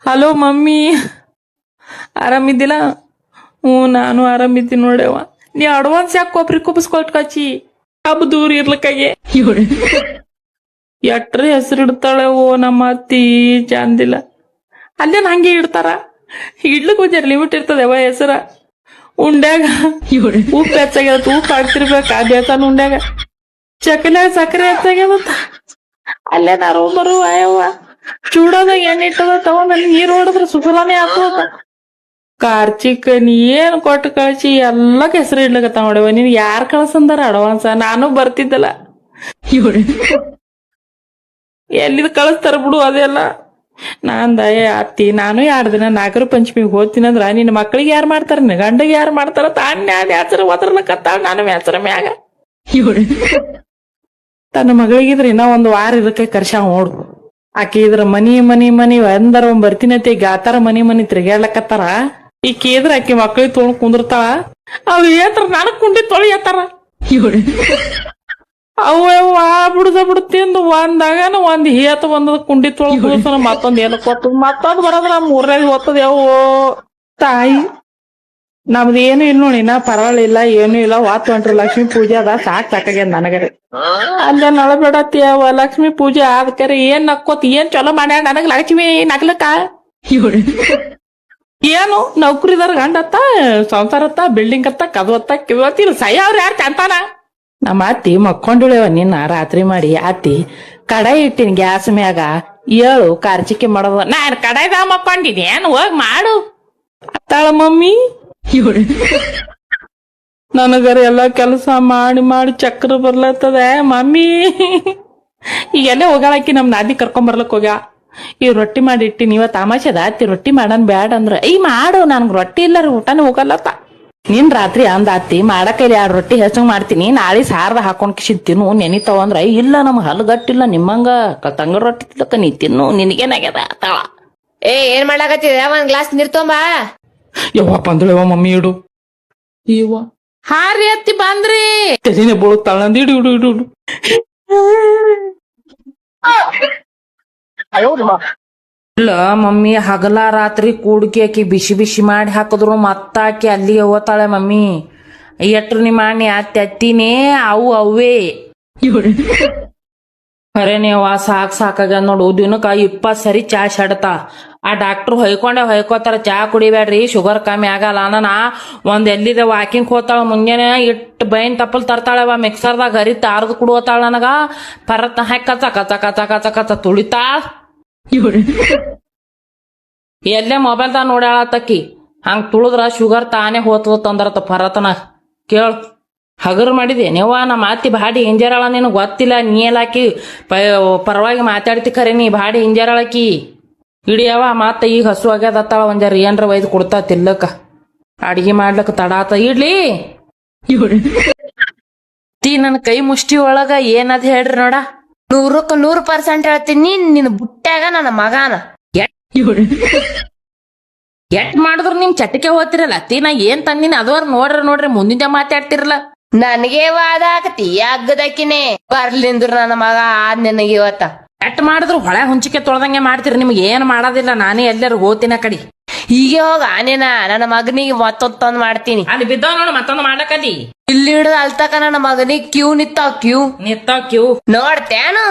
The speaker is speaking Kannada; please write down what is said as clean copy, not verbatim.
Hello mummy, ಆರಾಮಿದ್ದಿಲ್ಲ? ಹ್ಞೂ ನಾನು ಆರಾಮಿದ್ದೀನಿ ನೋಡ್ಯವ. ನೀ ಅಡ್ವಾನ್ಸ್ ಯಾಕೆ ಕೊಬ್ರಿ ಕುಬ್ಸ್ಕೊಟ್ ಕಚ್ಚಿ ಹಬ್ಬ ದೂರ ಇರ್ಲಕ್ಕಾಗೆ ಎಟ್ರ ಹೆಸರು ಇಡ್ತಾಳೆ ಓ ನಮ್ಮ ಅತ್ತಿ ಚಂದಿಲ್ಲ. ಅಲ್ಲೇನ್ ಹಂಗೆ ಇಡ್ತಾರ? ಇಡ್ಲಿಕ್ಕೆ ಒಂದ್ ಲಿಮಿಟ್ ಇರ್ತದೆ ಅವ ಹೆಸರ. ಉಂಡ್ಯಾಗ ಉಪ್ಪು ಹೆಚ್ಚಾಗ್ಯದ, ಉಪ್ಪು ಹಾಕ್ತಿರ್ಬೇಕ ಆ ಬೇತಾನ ಉಂಡ್ಯಾಗ. ಚಕನ್ಯಾಗ ಸಕ್ಕರೆ ಹೆಚ್ಚಾಗ್ಯದಂತ ಅಲ್ಲೇ ನಾರು ಬರುವ ಅಯ್ಯವ್ವ. ಚೂಡೋದಾಗ ಎಣ್ಣೆ ಇಟ್ಟದ ತಗೊಂಡ್ ನೀರ್ ಹೊಡೆದ್ರ ಸುಫಲಾನೇ ಆಗ್ತದ. ಕಾರ್ಚಿಕ್ ನೀ ಏನ್ ಕೊಟ್ಟು ಕಳ್ಸಿ ಎಲ್ಲ ಹೆಸರು ಇಡ್ಲಕತ್ತ ನೋಡವ. ನೀನ್ ಯಾರ್ ಕಳ್ಸಂದಾರ ಅಡ್ವಾನ್ಸ್? ನಾನು ಬರ್ತಿದ್ದಲ್ಲ. ಎಲ್ಲಿದ್ ಕಳಿಸ್ತಾರ ಬಿಡು ಅದೆಲ್ಲ. ನಾಂದ ಅತ್ತಿ ನಾನು 2 ದಿನ ನಾಗರ ಪಂಚಮಿಗೆ ಹೋಗ್ತೀನಂದ್ರ ನಿನ್ನ ಮಕ್ಳಿಗೆ ಯಾರು ಮಾಡ್ತಾರ, ಗಂಡಗೆ ಯಾರು ಮಾಡ್ತಾರ? ತಾನ್ಯ ಹೆಸರು ಒದರ್ಲಕತ್ತಾಳ ನಾನು ಹೆಸರ ಮ್ಯಾಗ. ತನ್ನ ಮಗಳಿಗಿದ್ರೆ ಇನ್ನ 1 ವಾರ ಇದಕ್ಕೆ ಕರ್ಶ ನೋಡು. ಆಕಿ ಇದ್ರ ಮನಿ ಅಂದರ ಬರ್ತೀನತಿ ಗಾತಾರ ಮನಿ ತಿರ್ಗಾಡ್ಲಕತ್ತಾರ. ಈಕಿ ಇದ್ರ ಆಕಿ ಮಕ್ಳಿಗೆ ತೊಗೊಂಡ್ ಕುಂದಿರ್ತಾಳ. ಅವ್ ಏತರ ನನಗ್ ಕುಂಡಿ ತೊಳಿ ಏತಾರ ಅವ್ವ ಬಿಡುತ್ತಿಂದು ಒಂದಾಗನ ಒಂದ್ ಹೇತ ಬಂದದ ಕುಂಡಿ ತೊಳ್ ಕುಡಿಸನ ಮತ್ತೊಂದ್ ಏನ ಕೊತ್ತ ಮತ್ತೊಂದ್ ಬರೋದ್ರ 3ನೇದು ಹೊತ್ತದ ಯಾವೋ ತಾಯಿ. ನಮ್ದು ಏನು ಇಲ್ಲ ನೋಡಿ, ನಾ ಪರವಾಗಿಲ್ಲ ಏನು ಇಲ್ಲ. 8 ಲಕ್ಷ್ಮೀ ಪೂಜೆ ಅದ, ಸಾಕಾಗ್ಯದ ನನಗರೆ. ಅಲ್ಲೇ ನಳಬೇಡತ್ತಿಯವ ಲಕ್ಷ್ಮೀ ಪೂಜೆ ಆದ್ಕರೆ ಏನ್ ನಕ್ಕೋತ್ ಏನ್ ಚಲೋ ಮಾಡ್ಯಾಳ ನನಗ್ ಲಕ್ಷ್ಮಿ ನಗ್ಲಕ್ಕ. ಏನು ನೌಕರಿದಾರ ಗಂಡತ್ತ, ಸಂಸಾರತ್ತ, ಬಿಲ್ಡಿಂಗ್ ಅತ್ತ, ಕದವತ್ತ ಕಿವತ್ತಿಲ್ಲ ಸೈ ಅವ್ರ ಯಾರು ಚಂತಾನ. ನಮ್ಮ ಅತ್ತಿ ಮಕ್ಕೊಂಡಿಳವ ನಿನ್ನ ರಾತ್ರಿ ಮಾಡಿ. ಅತ್ತಿ ಕಡಾಯಿ ಇಟ್ಟಿನ ಗ್ಯಾಸ್ ಮ್ಯಾಗ, ಏಳು ಕಾರ್ಚಿಕೆ ಮಾಡೋದು. ನಾನ್ ಕಡಾಯ್ದ ಮಕ್ಕೊಂಡಿನಿ ಏನ್ ಹೋಗ್ ಮಾಡು ಅತ್ತಾಳ ಮಮ್ಮಿ. ನನಗರ ಎಲ್ಲ ಕೆಲಸ ಮಾಡಿ ಚಕ್ರ ಬರ್ಲತ್ತದ ಮಮ್ಮಿ. ಈಗೆಲ್ಲೇ ಹೋಗಾಳಕಿ ನಮ್ ನಾದಿ ಕರ್ಕೊಂಡ್ ಬರ್ಲಕ್ ಹೋಗ್ಯ. ಈ ರೊಟ್ಟಿ ಮಾಡಿ ಇಟ್ಟಿನಿ, ಇವ ತಾಮಾಷೆದ ಅತ್ತಿ ರೊಟ್ಟಿ ಮಾಡನ್ ಬ್ಯಾಡ ಅಂದ್ರ ಈ ಮಾಡು, ನನ್ಗ್ ರೊಟ್ಟಿ ಇಲ್ಲರ ಊಟನೇ ಹೋಗಲ್ಲತ್ತ. ನಿನ್ ರಾತ್ರಿ ಅಂದ ಅತ್ತಿ ಮಾಡಕೈಲಿ 2 ರೊಟ್ಟಿ ಹೆಚ್ಚಂಗ್ ಮಾಡ್ತೀನಿ, ನಾಳೆ ಸಾರ್ದ ಹಾಕೊಂಡ್ ಕಿಸಿದ್ ತಿನ್ನು ನೆನಿತಾವ ಅಂದ್ರ ಇಲ್ಲ ನಮ್ ಹಲ್ಗಟ್ಟಿಲ್ಲ ನಿಮ್ಮಂಗ ತಂಗಡ್ ರೊಟ್ಟಿ ತಿಲ್ಲಕ ನೀ ತಿನ್ನು ನಿನಗೇನಾಗ್ಯದ ಅತ್ತಾಳ. ಏನ್ ಮಾಡ್ಲಾಕತ್ತಿದ? 1 ಗ್ಲಾಸ್ ನೀರ್ ತೊಂಬಾ. ಯವ್ವಪ್ಪ ಅಂದಳವ ಮಮ್ಮಿ ಇಡು. ಇವ ಹಾರಿ ಅತ್ತಿ ಬಂದ್ರಿ ತಲಿನೇ ಬೋಳುತ್ತಾಳ ನಂದು. ಇಡು ಇಡು ಇಡು ಇಡು. ಇಲ್ಲ ಮಮ್ಮಿ, ಹಗಲ ರಾತ್ರಿ ಕೂಡ್ಕಿ ಆಕಿ ಬಿಸಿ ಮಾಡಿ ಹಾಕಿದ್ರು ಮತ್ತಾಕಿ ಅಲ್ಲಿಗೆ ಹೋತಾಳೆ ಮಮ್ಮಿ. ಎಟ್ರು ನಿಮ್ಮ ಅಣ್ಣಿ ಅತ್ತಿನೇ ಅವು ಅವೇ ಖರೇನೇವ. ಸಾಕಾಗ್ಯದ ನೋಡು. ದಿನಕ್ಕ 20 ಸರಿ ಚಾ ಶಡ್ತಾ. ಆ ಡಾಕ್ಟರ್ ಹೊಯ್ಕೋತಾರ ಚಾ ಕುಡಿಬೇಡ್ರಿ ಶುಗರ್ ಕಮ್ಮಿ ಆಗಲ್ಲ. ಅನ್ನ ಒಂದ್ ಎಲ್ಲಿದೆ ವಾಕಿಂಗ್ ಹೋತಾಳ ಮುಂಜಾನೆ ಇಟ್ಟು ಬೈನ್ ತಪ್ಪಲ್ ತರ್ತಾಳವ, ಮಿಕ್ಸರ್ದಾಗ ಹರಿತ ಅರ್ದು ಕುಡುವತಾಳ. ನನಗ ಪರತ್ನ ಹಾಕಿ ಕಚ ಕಚ ಕಚ ಕಚ ಕಚ ತುಳಿತಾಳ. ಎಲ್ಲೇ ಮೊಬೈಲ್ದಾಗ ನೋಡ್ಯಾಳತ್ತಕ್ಕಿ ಹಂಗ ತುಳಿದ್ರ ಶುಗರ್ ತಾನೇ ಹೋತದ ತಂದ್ರತ ಪರತನ. ಕೇಳು ಹಗರ್ ಮಾಡಿದೇನೇವ ನಮ್ಮ ಅತ್ತಿ ಬಾಡಿ ಹಿಂಜಾರಾಳ. ನಿನಗ್ ಗೊತ್ತಿಲ್ಲ, ನೀ ಎಲ್ಲಾಕಿ ಪರವಾಗಿ ಮಾತಾಡ್ತಿ ಖರೆ, ನೀ ಬಾಡಿ ಹಿಂಜಾರಾಳಕಿ ಇಡಿಯವ. ಮತ್ತ ಈಗ ಹಸು ಆಗ್ಯದತ್ತಾಳ, ಒಂಜಾರ ಏನ್ರ ಒಯ್ದು ಕೊಡ್ತಾ ತಿಲ್ಲಕ. ಅಡಿಗೆ ಮಾಡ್ಲಕ್ಕ ತಡಾತ ಇಡ್ಲಿ. ತೀ ನನ್ ಕೈ ಮುಷ್ಟಿ ಒಳಗ ಏನದ್ ಹೇಳ್ರಿ ನೋಡ. 100% ಹೇಳ್ತೀನಿ, ನಿನ್ ಬುಟ್ಟ್ಯಾಗ ನನ್ನ ಮಗಾನ. ಎಟ್ ಮಾಡಿದ್ರು ನಿಮ್ ಚಟಿಕೆ ಹೋಗ್ತಿರಲ್ಲ ಅತ್ತಿ. ನಾ ಏನ್ ತಂದಿನಿ ಅದವರ್ ನೋಡ್ರಿ ಮುಂದಿನ ಮಾತಾಡ್ತಿರಲ್ಲ. ನನಗೆ ವಾದ ಹಾಕತಿ ಅಗ್ಗದಕ್ಕಿನೇ ಬರ್ಲಿಂದ್ರು ನನ್ನ ಮಗ ಆದ್ ನಿನಗೆ ಇವತ್ತ. ಎಟ್ ಮಾಡಿದ್ರು ಹೊಳೆ ಹುಂಚಿಕೆ ತೊಳ್ದಂಗೆ ಮಾಡ್ತೀರಿ. ನಿಮ್ಗೆ ಏನ್ ಮಾಡೋದಿಲ್ಲ. ನಾನೇ ಎಲ್ಲರೂ ಹೋತಿನ ಕಡಿ. ಹೀಗೆ ಹೋಗ ಆನೇನ ನನ್ನ ಮಗನಿಗೆ ಮತ್ತೊಂದ್ ಮಾಡ್ತೀನಿ. ಅಲ್ಲಿ ಬಿದ್ದಾವ ನೋಡು ಮತ್ತೊಂದು ಮಾಡ್ಲಕಲ್ಲಿ. ಇಲ್ಲಿ ಹಿಡಿದು ಅಲ್ತಕ ನನ್ನ ಮಗನಿಗೆ ಕ್ಯೂ ನಿತ್ತಾವ್ ಕ್ಯೂ ಕ್ಯೂ ನೋಡ್ತೇನು.